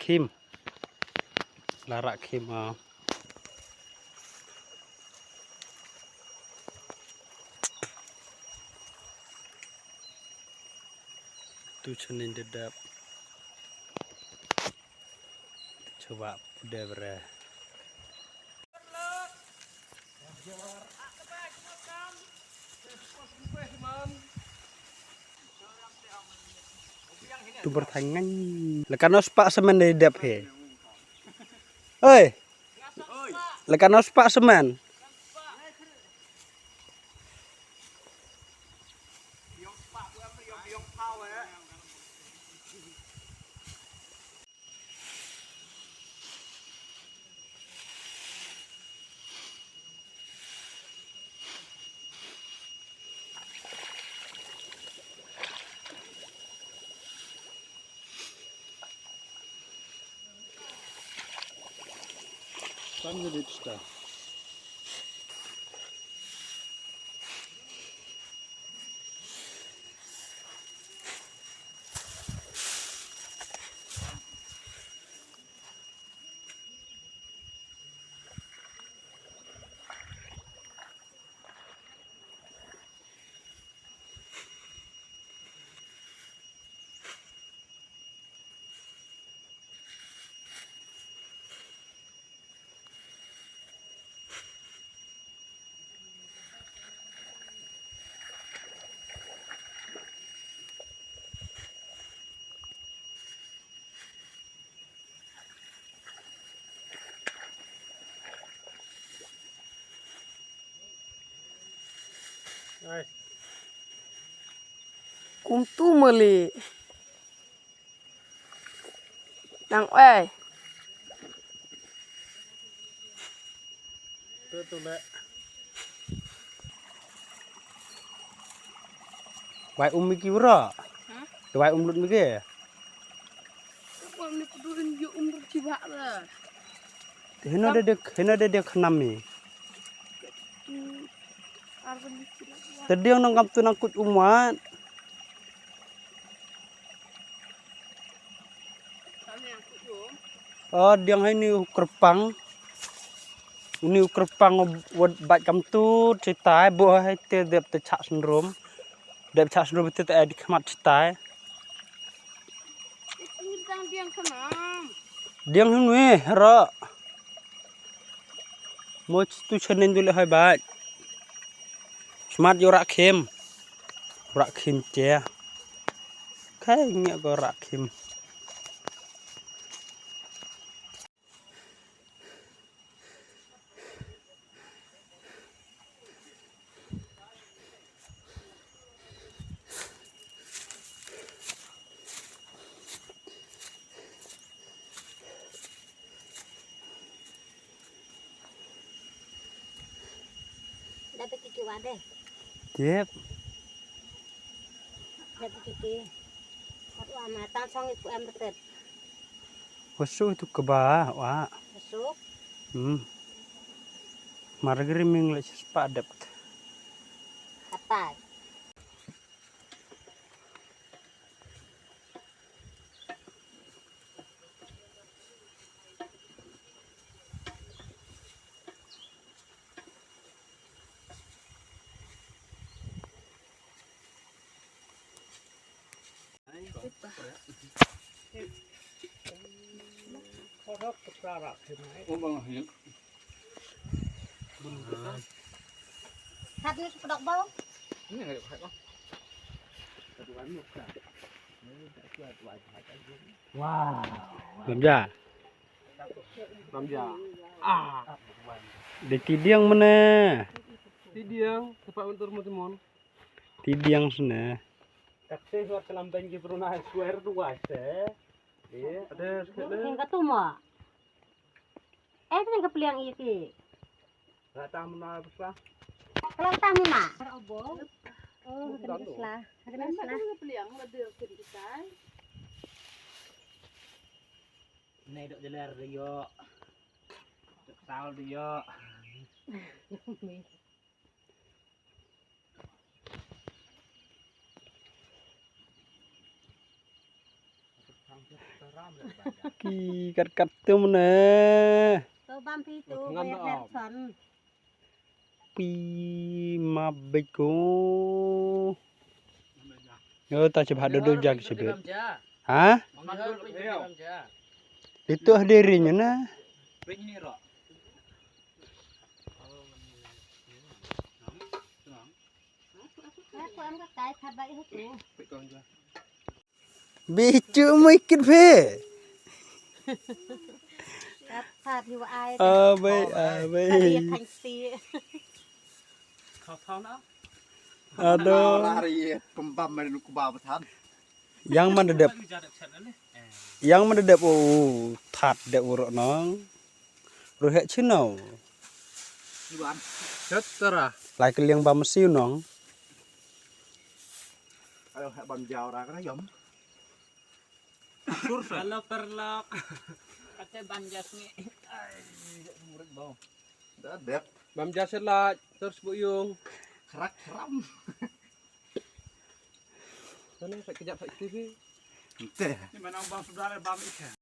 Kim. Larak Kim. Tu cenin dedap. Coba udah bre. Tu bertangan. Lekan ospak semen dedap he. Oi. Lekan ospak semen. Dann wird es da. Kumtu meli. Nang oi. Betul le. Wai miki ura. Hah? Wai lut miki. Kau ni kuduin yo jiwa lah. Hena de khnam ni. Tu arban dikira. Tadi yang nangkap tu nangkut umat. Kami yang kuyum. Oh, dia ini kerpang. Ini kerpang buat bat kam tu cerita buat itu dia tercak sendrom. Dia tercak sendrom itu tak ada kemat cerita. Ini tang dia kenam. Dia ini hera. Mau tu cenin dulu hai bat. Smart yo rak kim. Rak kim je. Kayaknya go rak kim. Dapat kiki wade. Jep. Dapat kiki. Satu amatan song ibu emret. Wasu itu kebah, wah. Masuk. Margeri ming lek sepadat. Atas. Kodok kesarak hemai. Oh bang, yuk. Satu sepedok bau. Ini nggak ada kok. Wow. Gamja. Ramja. Di tidiang mana? Tidiang, tempat untuk teman-teman. Tidiang sana. Kasih suat kelambang di perunah swear dua se. Iya, ada sekali. Yang ketemu. Yang kepeliang iki. Nggak tahu mana besar. Kalau tamu mak. Obong. Oh, terus lah. Terus lah. Kepeliang lebih kerikai. Ini dok jelar dia. Dok sal dia. Ki kat tu mana? Tôi băm phi tu Ngâm về nó đẹp ỏm. chuẩn. Pi mabeko. Ta coba duduk jag sedut. Hah? Itu hadirinya na. Aku angkat cái thật vậy hết chú. Bicu mikir be. Thật thì ai Abai thật abai. thành xì. Aduh. Hari pembam dari kubah bertahan. Yang mendedep. Yang mendedep that dep urut nong. Rohek chinau. Juan. Setara. Lai keliang bamsiu nong. Ayo bam jauh ra cái giống. Kalau perlak. Kata banjas ni. Đã đẹp. Banjas lah terus buyung. Kerak keram. Sana saya kejap kat TV. Teh. Ni mana bang saudara bang ikan.